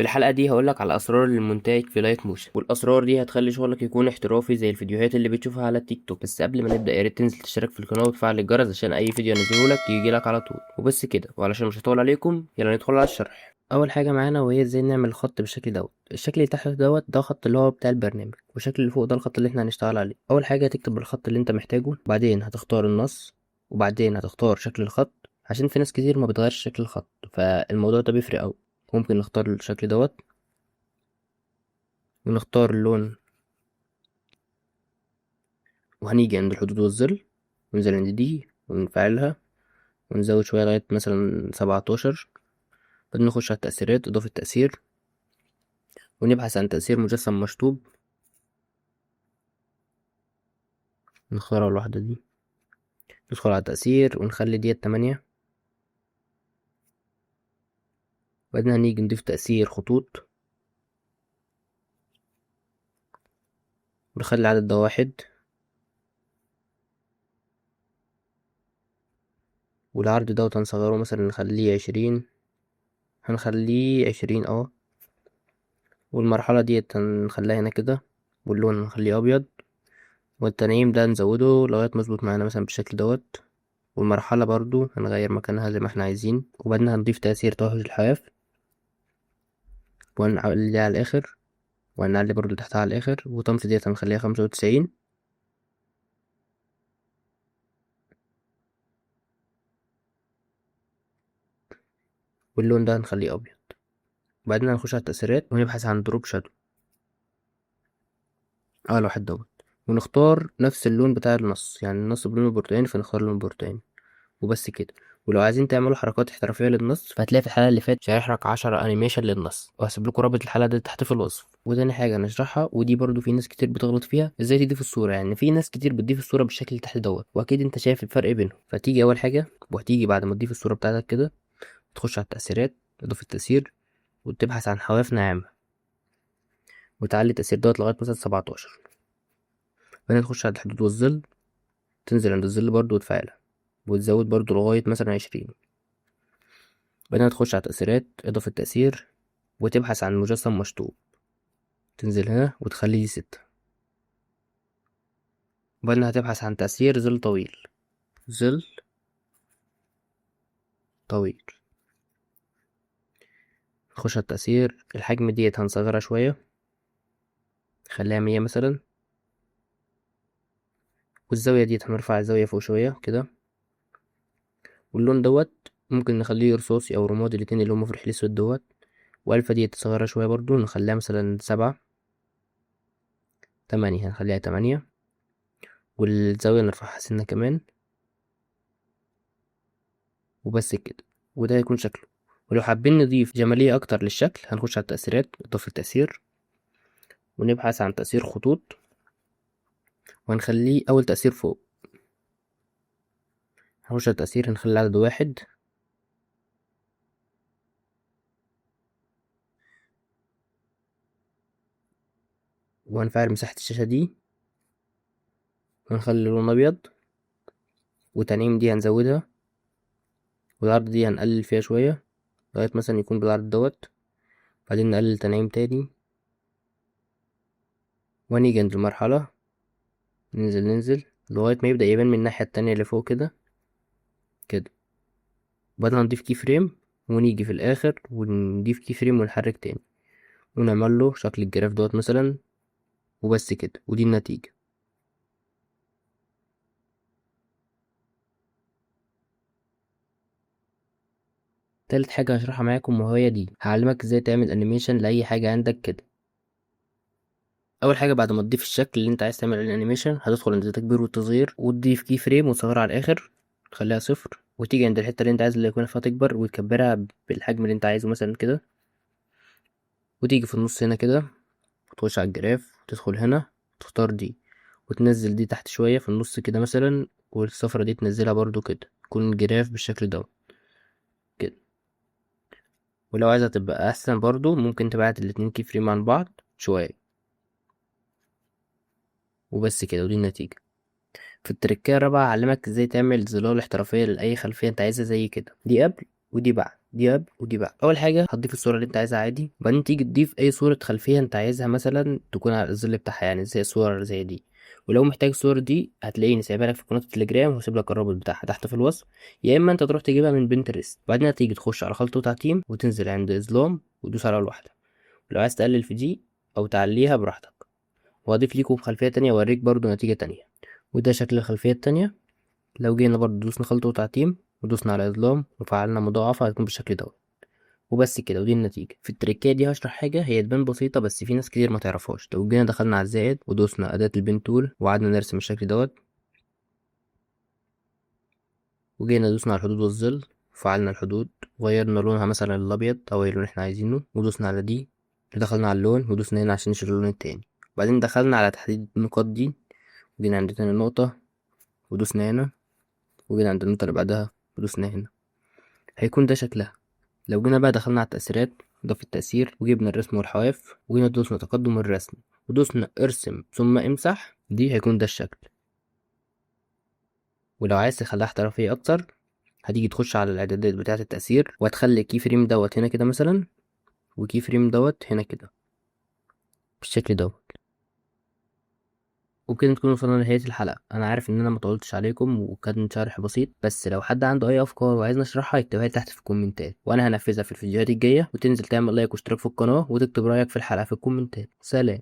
في الحلقة دي هقولك على أسرار المونتاج في لايت موشن، والأسرار دي هتخلي شغلك يكون احترافي زي الفيديوهات اللي بتشوفها على التيك توك. بس قبل ما نبدأ يا ريت تنزل تشترك في القناة وتفعل الجرس عشان أي فيديو أنزلهولك يجيلك على طول. وبس كده، وعلشان مش هطول عليكم يلا ندخل على الشرح. أول حاجة معانا وهي ازاي نعمل الخط بالشكل دوت. الشكل اللي تحت دوت ده خط اللي هو بتاع البرنامج، والشكل اللي فوق ده الخط اللي احنا هنشتغل عليه. أول حاجة هتكتب الخط اللي انت محتاجه، وبعدين هتختار النص، وبعدين هتختار شكل الخط عشان في ناس كتير ما بتغيرش شكل الخط، فالموضوع ده بيفرق أوي. ممكن نختار الشكل دوت ونختار اللون، وهنيجي عند الحدود والظل وننزل عند دي ونفعلها ونزود شوية لغاية مثلا 17. بعدين نخش على التأثيرات، إضافة تأثير، ونبحث عن تأثير مجسم مشطوب، نختار الواحدة دي، ندخل على التأثير ونخلي ديت 8. بعدين هنيجي نضيف تأثير خطوط ونخلي العدد ده 1، والعرض دوت هنصغره مثلا نخليه 20، هنخليه 20 والمرحلة ديت هنخليها هنا كده، واللون هنخليه أبيض، والتنعيم ده نزوده لغاية ما يظبط معانا مثلا بالشكل دوت. والمرحلة برضو هنغير مكانها زي ما احنا عايزين، وبعدين هنضيف تأثير توهج الحواف وهنعليه على الآخر، وهنعلي برضو تحتها على الآخر، وطمس ديت هنخليها 95، واللون ده هنخليه أبيض. وبعدين هنخش على التأثيرات ونبحث عن دروب شادو، الواحد دوت، ونختار نفس اللون بتاع النص، يعني النص بلون برتقاني فنختار لون برتقاني. وبس كده. ولو عايزين تعملوا حركات احترافية للنص فهتلاقي في الحلقة اللي فاتت شارح لك 10 انيميشن للنص، وهسيب لكم رابط الحلقة دي تحت في الوصف. وتاني حاجة هنشرحها، ودي برضو في ناس كتير بتغلط فيها، ازاي تضيف الصورة. يعني في ناس كتير بتضيف الصورة بالشكل اللي تحت دوت، واكيد انت شايف الفرق بينهم. فتيجي اول حاجة، وهتيجي بعد ما تضيف الصورة بتاعتك كده تخش على التأثيرات، اضافة تأثير، وتبحث عن حواف ناعمة، وتعلي التأثير دوت لغاية مثلا 17. بعدين تخش على الحدود والظل، تنزل عند الظل برضو وتفعلها، وتزود برضو لغاية مثلا 20. بعدين تخش على تأثيرات، إضافة تأثير، وتبحث عن مجسم مشطوب، تنزل هنا وتخليه 6. وبعدين هتبحث عن تأثير ظل طويل، ظل طويل، تخش على التأثير. الحجم ديت هنصغرها شوية، خليها 100 مثلا، والزاوية ديت هنرفع الزاوية فوق شوية كده. واللون دوت ممكن نخليه رصاصي أو رمادي، الاتنين اللي هما في الحليس دوت. والفا ديت تصغرها شوية برضو، نخليها مثلا 7. 8 هنخليها 8، والزاوية نرفعها سنة كمان. وبس كده، وده هيكون شكله. ولو حابين نضيف جمالية أكتر للشكل هنخش على التأثيرات، إضافة تأثير، ونبحث عن تأثير خطوط، وهنخليه أول تأثير فوق. هنخش على التأثير هنخلي العدد 1، وهنفعل مساحة الشاشة دي، وهنخلي اللون أبيض، وتنعيم دي هنزودها، والعرض دي هنقلل فيها شوية لغاية مثلا يكون بالعرض دوت. بعدين نقلل تنعيم تاني، ونيجي عند المرحلة ننزل لغاية ما يبدأ يبان من الناحية التانية اللي فوق كده كده. بعدين هنضيف كي فريم، ونيجي في الآخر ونضيف كي فريم ونحرك تاني، ونعمل له شكل الجراف دوت مثلا. وبس كده، ودي النتيجة. تالت حاجة هشرحها معاكم وهي دي، هعلمك ازاي تعمل انيميشن لأي حاجة عندك كده. أول حاجة بعد ما تضيف الشكل اللي انت عايز تعمل عليه الانيميشن، هتدخل عند التكبير والتصغير وتضيف كي فريم وتصغرها على الآخر، تخليها 0، وتيجي عند الحتة اللي انت عايز اللي يكون فيها تكبر وتكبرها بالحجم اللي انت عايزه مثلا كده. وتيجي في النص هنا كده وتخش على الجراف وتدخل هنا، تختار دي، وتنزل دي تحت شوية في النص كده مثلا، والصفرة دي تنزلها برضو كده، يكون الجراف بالشكل ده كده. ولو عايزة تبقى أحسن برضو ممكن تبعت الاتنين كي فريم عن بعض شوية. وبس كده، ودي النتيجة. في التركية الرابعة هعلمك ازاي تعمل ظلال احترافية لأي خلفية انت عايزها زي كده، دي قبل ودي بعد. دي اب ودي بقى. اول حاجه هتضيف الصوره اللي انت عايزها عادي، وبعدين تيجي تضيف اي صوره خلفيه انت عايزها مثلا تكون على الظل بتاعها، يعني زي صور زي دي. ولو محتاج الصور دي هتلاقيني سايبها لك في قناه التليجرام، وهسيب لك الرابط بتاعها تحت في الوصف، يا اما انت تروح تجيبها من بنترست. وبعدين هتيجي تخش على خلطه وتعتيم وتنزل عند اظلام وتدوس على اول واحده. ولو عايز تقلل في دي او تعليها براحتك. وهضيف ليكم خلفيه تانية اوريك برضو نتيجه تانية. وده شكل الخلفيه التانية. لو جينا برضو دوسنا خلطه وتعتيم ودوسنا على اظلام وفعلنا مضاعفه هتكون بالشكل دوت. وبس كده، ودي النتيجة. في التريكات دي هشرح حاجة هي تبان بسيطة بس في ناس كتير ما تعرفهاش. لو جينا دخلنا على الزائد ودوسنا أداة البين تول وقعدنا نرسم الشكل دوت، وجينا دوسنا على الحدود والظل، فعلنا الحدود وغيرنا لونها مثلا الأبيض أو أي لون احنا عايزينه، ودوسنا على دي، دخلنا على اللون ودوسنا هنا عشان نشيل اللون التاني. وبعدين دخلنا على تحديد النقاط دي، وجينا عند تاني نقطة ودوسنا هنا، وجينا عند النقطة اللي بعدها ودوسنا هنا. هيكون ده شكلها. لو جينا بقى دخلنا على التأثيرات، إضافة تأثير، وجبنا الرسم والحواف، وجينا دوسنا تقدم الرسم ودوسنا ارسم ثم امسح، دي هيكون ده الشكل. ولو عايز تخليها احترافية أكتر، هتيجي تخش على الإعدادات بتاعة التأثير وهتخلي الكي فريم دوت هنا كده مثلا، وكي فريم دوت هنا كده بالشكل دوت. وبكده نكون وصلنا لنهاية الحلقة. أنا عارف إن أنا مطولتش عليكم وكان شرح بسيط، بس لو حد عنده أي أفكار وعايز نشرحها يكتبها لي تحت في الكومنتات، وأنا هنفذها في الفيديوهات الجاية. وتنزل تعمل لايك واشتراك في القناة وتكتب رأيك في الحلقة في الكومنتات. سلام.